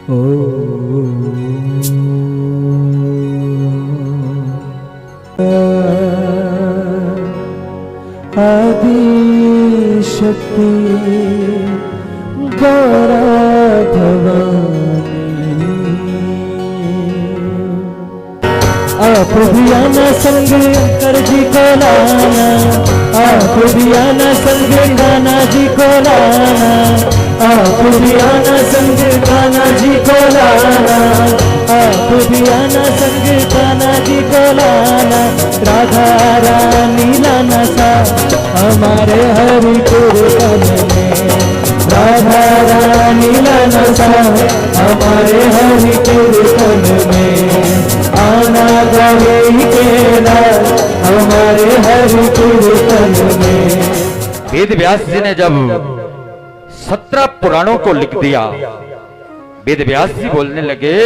आदि शक्ति गौरा भवानी, आप भी आना संग शंकर जी को लाना, आप भी आना संग कान्हा जी को लाना, आप भी आना संग कान्हा जी को लाना, आप भी आना संग कान्हा जी को लाना। राधा रानी लाना सा हमारे हरि कीर्तन में, राधा रानी लाना सा हमारे हरि कीर्तन में, आना गौरी के रात हमारे हरि कीर्तन में। वेद व्यास जी ने जब 17 पुराणों को लिख दिया, वेद व्यास जी बोलने लगे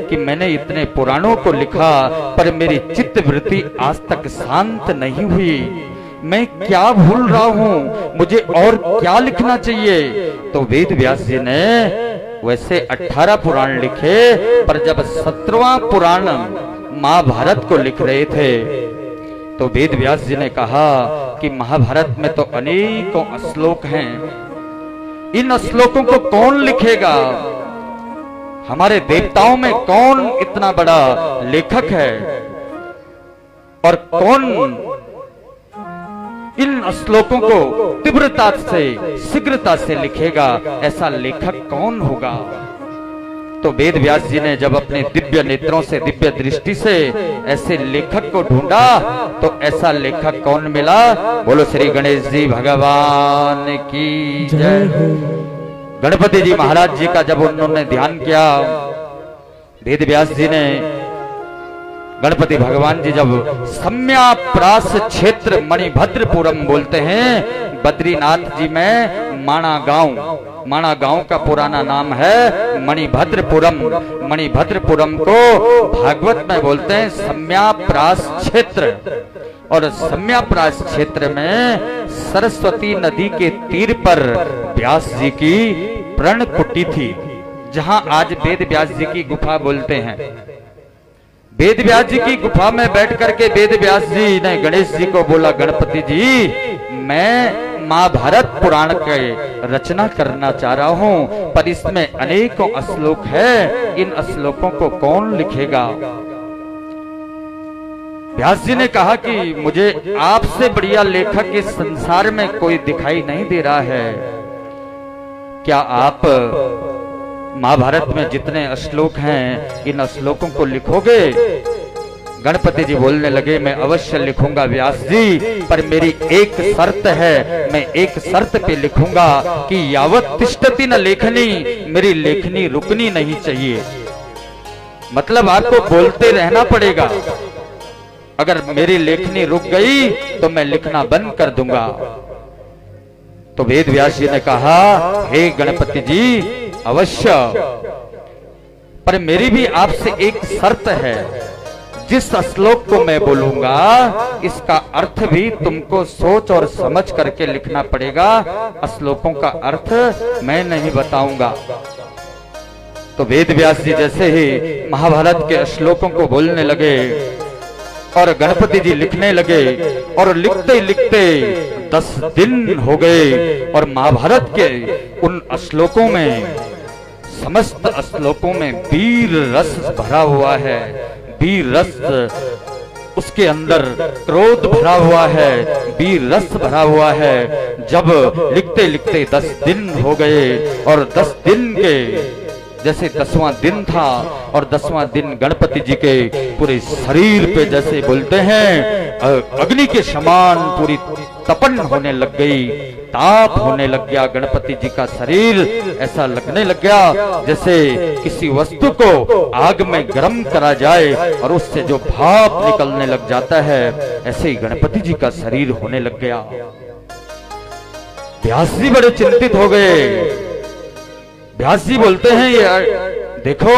कि मैंने इतने पुराणों को लिखा पर मेरी चित्त वृत्ति आज तक शांत नहीं हुई, मैं क्या भूल रहा हूँ, मुझे और क्या लिखना चाहिए। तो वेद व्यास जी ने वैसे 18 पुराण लिखे, पर जब 17वां पुराण महाभारत को लिख रहे थे तो वेद व्यास जी ने कहा कि महाभारत में तो अनेकों श्लोक हैं, इन श्लोकों को कौन लिखेगा, हमारे देवताओं में कौन इतना बड़ा लेखक है और कौन इन श्लोकों को तीव्रता से शीघ्रता से लिखेगा, ऐसा लेखक कौन होगा। तो वेद व्यास जी ने जब अपने दिव्य नेत्रों से दिव्य दृष्टि से ऐसे लेखक को ढूंढा तो ऐसा लेखक कौन मिला। बोलो श्री गणेश जी भगवान की जय। गणपति जी महाराज जी का जब उन्होंने ध्यान किया, वेद व्यास जी ने, गणपति भगवान जी जब सम्याप्रास क्षेत्र मणिभद्रपुरम बोलते हैं, बद्रीनाथ जी में माणा गांव का पुराना नाम है मणिभद्रपुरम। मणिभद्रपुरम को भागवत में बोलते हैं सम्याप्रास क्षेत्र, और सम्याप्रास क्षेत्र में सरस्वती नदी के तीर पर व्यास जी की प्रण कुटी थी, जहां आज वेद व्यास जी की गुफा बोलते हैं। वेद व्यास जी की गुफा में बैठ करके वेद व्यास जी ने गणेश जी को बोला, गणपति जी मैं महाभारत पुराण के रचना करना चाह रहा हूं, पर इसमें अनेकों श्लोक है, इन श्लोकों को कौन लिखेगा। व्यास जी ने कहा कि मुझे आपसे बढ़िया लेखक इस संसार में कोई दिखाई नहीं दे रहा है, क्या आप महाभारत में जितने श्लोक हैं इन श्लोकों को लिखोगे। गणपति जी बोलने लगे मैं अवश्य लिखूंगा व्यास जी, पर मेरी एक शर्त है, मैं एक शर्त पे लिखूंगा कि यावत तिष्ठति न लेखनी, मेरी लेखनी रुकनी नहीं चाहिए। मतलब आपको बोलते रहना पड़ेगा, अगर मेरी लेखनी रुक गई तो मैं लिखना बंद कर दूंगा। तो वेद व्यास जी ने कहा हे गणपति जी अवश्य, पर मेरी भी आपसे एक शर्त है, जिस श्लोक को मैं बोलूंगा इसका अर्थ भी तुमको सोच और समझ करके लिखना पड़ेगा, श्लोकों का अर्थ मैं नहीं बताऊंगा। तो वेद व्यास जी जैसे ही महाभारत के श्लोकों को बोलने लगे और गणपति जी लिखने लगे, और लिखते लिखते 10 दिन हो गए, और महाभारत के उन श्लोकों में, समस्त श्लोकों में वीर रस भरा हुआ है, वीर रस, उसके अंदर क्रोध भरा हुआ है, वीर रस भरा हुआ है। जब लिखते लिखते 10 दिन हो गए, और 10 दिन के जैसे 10वां दिन था, और 10वां दिन गणपति जी के पूरे शरीर पे जैसे बोलते हैं अग्नि के समान पूरी तपन होने लग गई, ताप होने लग गया। गणपति जी का शरीर ऐसा लगने लग गया जैसे किसी वस्तु को आग में गर्म करा जाए और उससे जो भाप निकलने लग जाता है, ऐसे ही गणपति जी का शरीर होने लग गया। व्यास जी बड़े चिंतित हो गए। व्यास जी बोलते हैं यार देखो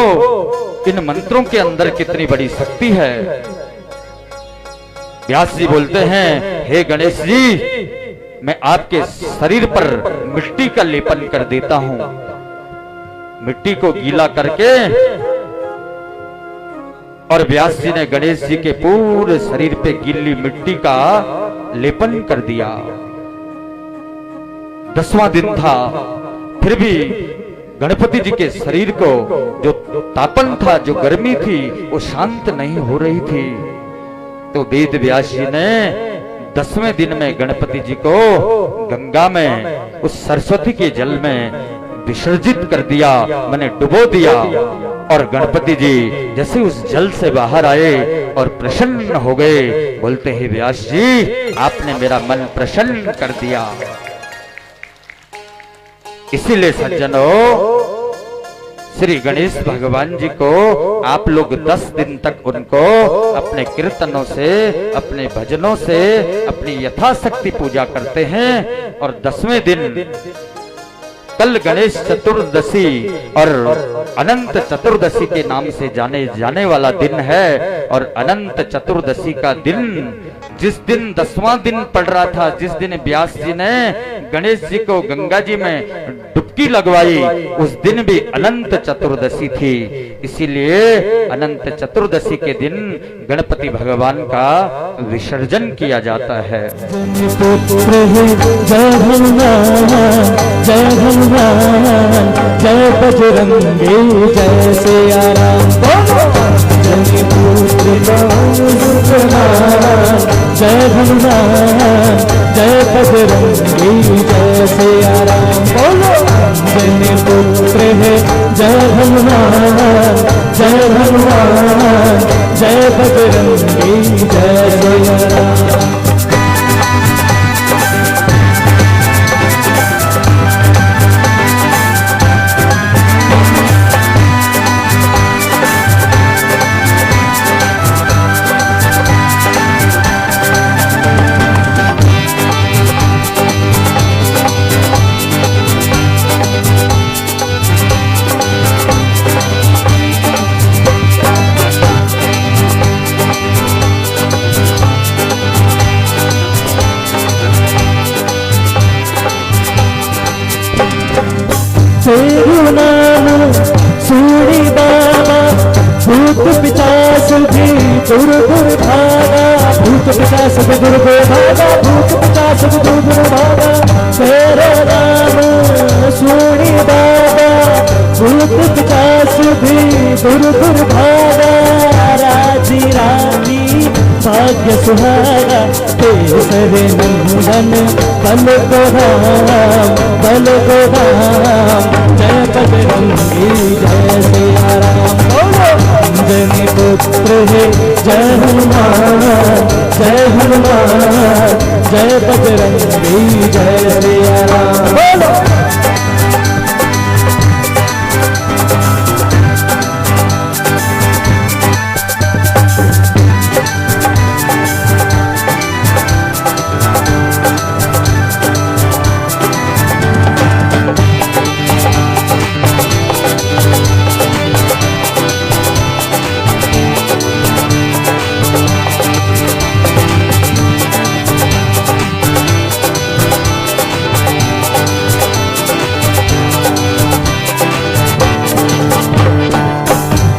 इन मंत्रों के अंदर कितनी बड़ी शक्ति है। व्यास जी बोलते हैं हे गणेश जी, मैं आपके शरीर पर मिट्टी का लेपन कर देता हूं, मिट्टी को गीला करके और व्यास जी ने गणेश जी के पूरे शरीर पे गीली मिट्टी का लेपन कर दिया। 10वां दिन था, फिर भी गणपति जी के शरीर को जो तापन था, जो गर्मी थी, वो शांत नहीं हो रही थी। तो वेद व्यास जी ने 10वें दिन में गणपति जी को गंगा में, उस सरस्वती के जल में विसर्जित कर दिया, मैंने डुबो दिया। और गणपति जी जैसे उस जल से बाहर आए और प्रसन्न हो गए, बोलते हैं व्यास जी आपने मेरा मन प्रसन्न कर दिया। इसीलिए सज्जनों, श्री गणेश भगवान जी को आप लोग 10 दिन तक उनको अपने कीर्तनों से, अपने भजनों से, अपनी यथाशक्ति पूजा करते हैं। और 10वें दिन, कल गणेश चतुर्दशी और अनंत चतुर्दशी के नाम से जाने जाने वाला दिन है। और अनंत चतुर्दशी का दिन, जिस दिन 10वां दिन पड़ रहा था, जिस दिन व्यास जी ने गणेश जी को गंगा जी में डुबकी लगवाई, उस दिन भी अनंत चतुर्दशी थी। इसीलिए अनंत चतुर्दशी के दिन गणपति भगवान का विसर्जन किया जाता है। जय बजरंगी जय सिया राम, जय पुत्र जय हनुमान, जय बजरंगी जय सिया राम। बोलो जय पुत्र है जय हनुमान, जय हनुमान, जय बजरंगी जय सिया राम। तेरू नाम सूरी बाबा, भूत पिशाच भी दूर दूर भागा, भूत पिशाच भी दूर दूर भागा, भूत पिशाच भी दूर दूर भागा। तेरा नाम सूरी बाबा, भूत पिशाच भी दूर दूर भागा। राजी रानी भाग्य सुहागा, तेरे नंदन बल को राम, बल को राम। जय बजरंगी जय सिया राम, जय पुत्र है जय हनुमान, जय हनुमान, जय बजरंगी जय सिया राम। बोलो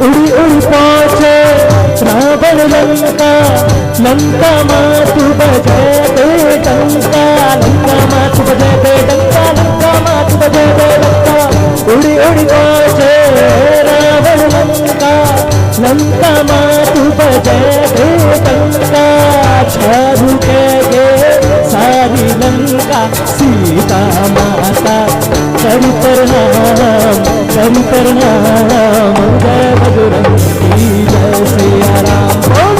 उड़ी उड़ी पहुंचे रावण लंका, लंका मातु बजे दे डंका, लंका मातु बजे दे डंका, लंका मातु बजे दे डंका। उड़ी उड़ी पहुंचे रावण लंका, लंका मातु बजे दे डंका। छारू के सारी लंका, सीता माता करी प्रणाम, करी प्रणाम। जय बजरंगी जय सिया राम,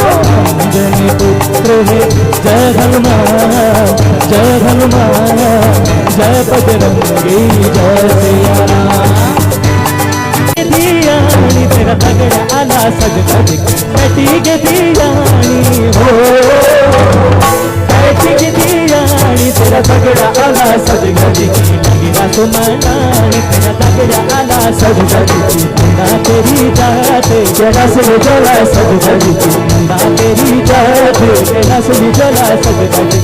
जय पुत्र है जय हनुमान, जय हनुमान, जय बजरंगी जय सिया राम। दियानी तेरा तगड़ा आला सज सज कटी के दियानी हो, कटी के दियानी तेरा तगड़ा आला सज सज की लगी ना सुनानी, तेरा तगड़ा आला सज सज की नंदा तेरी जात कैलाश में ज्वाला सब जगती, नंदा तेरी जात कैलाश में ज्वाला सब जगती,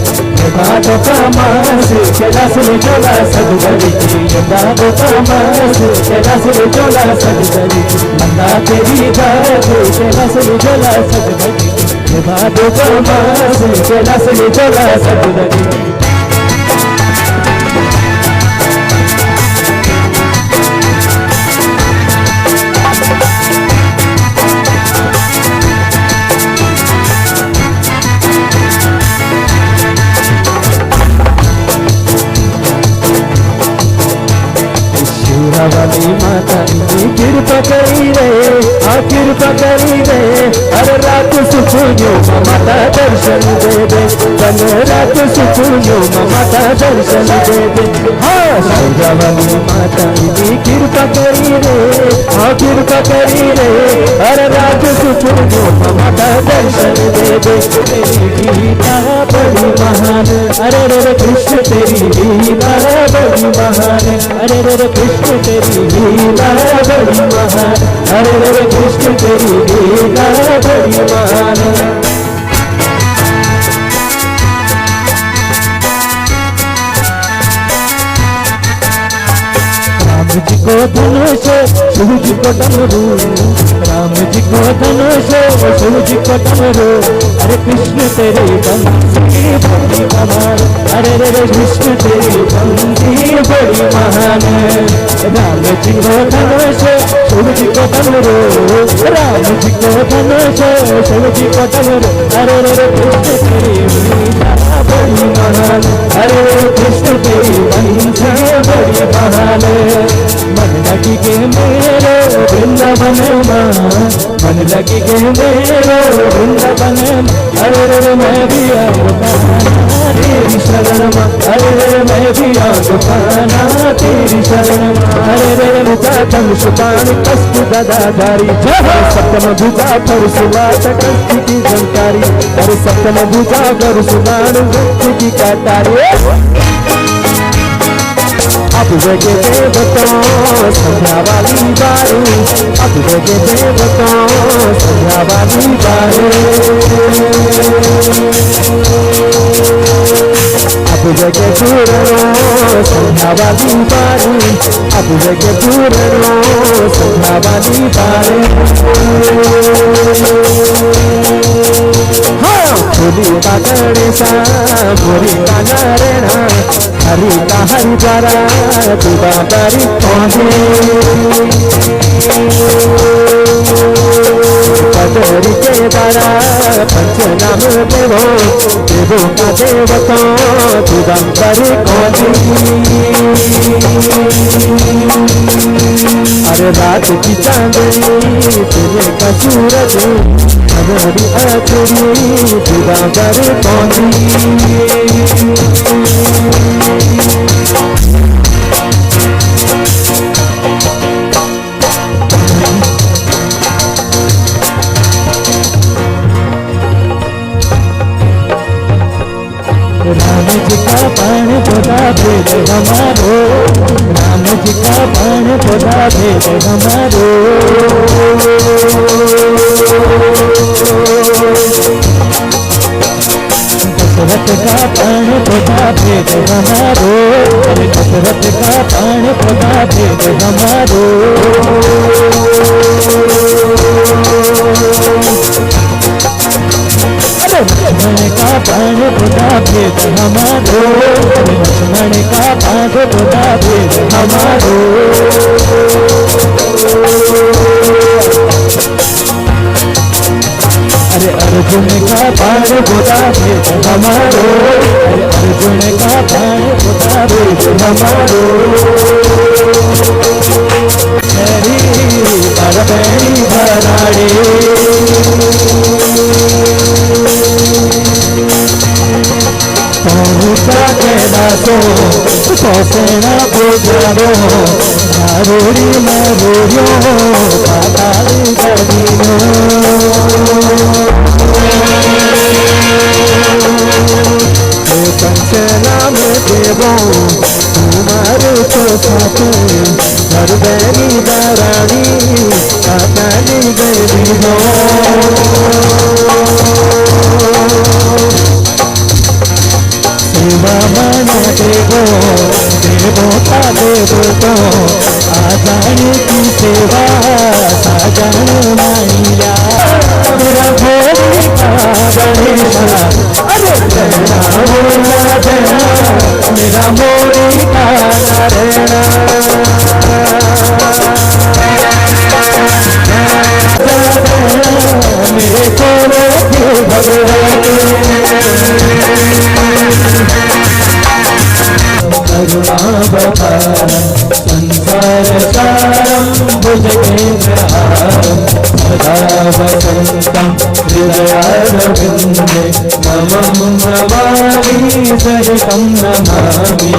बाबा का मास कैलाश में ज्वाला सब जगती, बाबा का मास कैलाश में ज्वाला सब जगती, नंदा तेरी जात कैलाश में ज्वाला सब जगती, बाबा का मास कैलाश में ज्वाला सब जगती। वाली माता की कृपा करी रे, कृपा करी रे, हर रात सुखियो माता दर्शन दे दे, दिन रात सुखियो माता दर्शन दे दे। हाँ शिरा वाली माता की कृपा करी रे, कृपा करी रे, हर रात सुखियो माता दर्शन दे दे। तेरी गीता बड़ी महान, अरे रे कृष्ण तेरी गीता बड़ी महान, अरे रे कृष्ण तेरी लीला बड़ी महान, हरे हरे कृष्ण तेरी लीला बड़ी महान। राम जी को धनुष शिव जी को डमरू, राम जी को धनुष शिव जी को डमरू, अरे कृष्ण तेरी बंसी बड़ी महान, अरे रे कृष्ण तेरी बंसी बड़ी महान। राम जी को धनुष शिव जी को डमरू, राम जी को धनुष शिव जी को डमरू, अरे रे कृष्ण तेरी लीला बड़ी महान, अरे कृष्ण तेरी बंसी बड़ी महान। मन लगी के मेरे वृंदावन माँ, मन लगी के मेरे वृंदावन, अरे मैं भी आना तेरी शरण माँ, अरे मैं भी आना तेरी शरण माँ। अरे मुझा तम सुपान कष्ट दादाधारी, सप्तम भुजा पर सुवात कष्ट की जानकारी, अरे सप्तम भुजा पर सुबान भक्ति की काटारी। अब जगे देवताओं संध्या वाली बारी, अब जगे देवताओं संध्या वाली बारी, अब जगे पूरणों संध्या वाली बारी, अब जगे पूरणों संध्या वाली बारी। हाँ भोली का गणेशा भोली का नारायणा, हरि का हरि द्वारा दुबा बारी पहुँचे, पदरी के द्वारा पंचनाम देवो, देवो का देवता दुबा बारी पहुँचे। अरे रात की चांदनी तेरे का सूरज, हमारी अचरी दुबा बारी पहुँची। राम जी का बाण बोला भेद हमारो, राम जी का बाण बोला भेद हमारो, दशरथ का बाण बोला भेद हमारो, अरे दशरथ का बाण बोला भेद हमारो। लक्ष्मण का बाण बोला भेद हमारो, लक्ष्मण का बाण बोला भेद हमारो। अरे अर्जुन का बाण बोला भेद हमारो, अरे अर्जुन का बाण बोला भेद हमारो। बरबड़ी भराड़े पहुँचा कैलाशो पहुँचना पूजारो, नारोड़ी नारोड़ियो पाताली गलियो। पंचनाम देवो तुम्हारे तो साथ, हर बैनी दारानी साजन मैया मेरा भोली का गणेशा अरे रहना बोला देना मेरा मोरी का रहना मेरे कोरे के भगवान करुणा बपारम संसार सारम भुजगेन्द्रहारम सदा वसन्तं हृदयारविन्दे नमं नमामि सहितं नमामि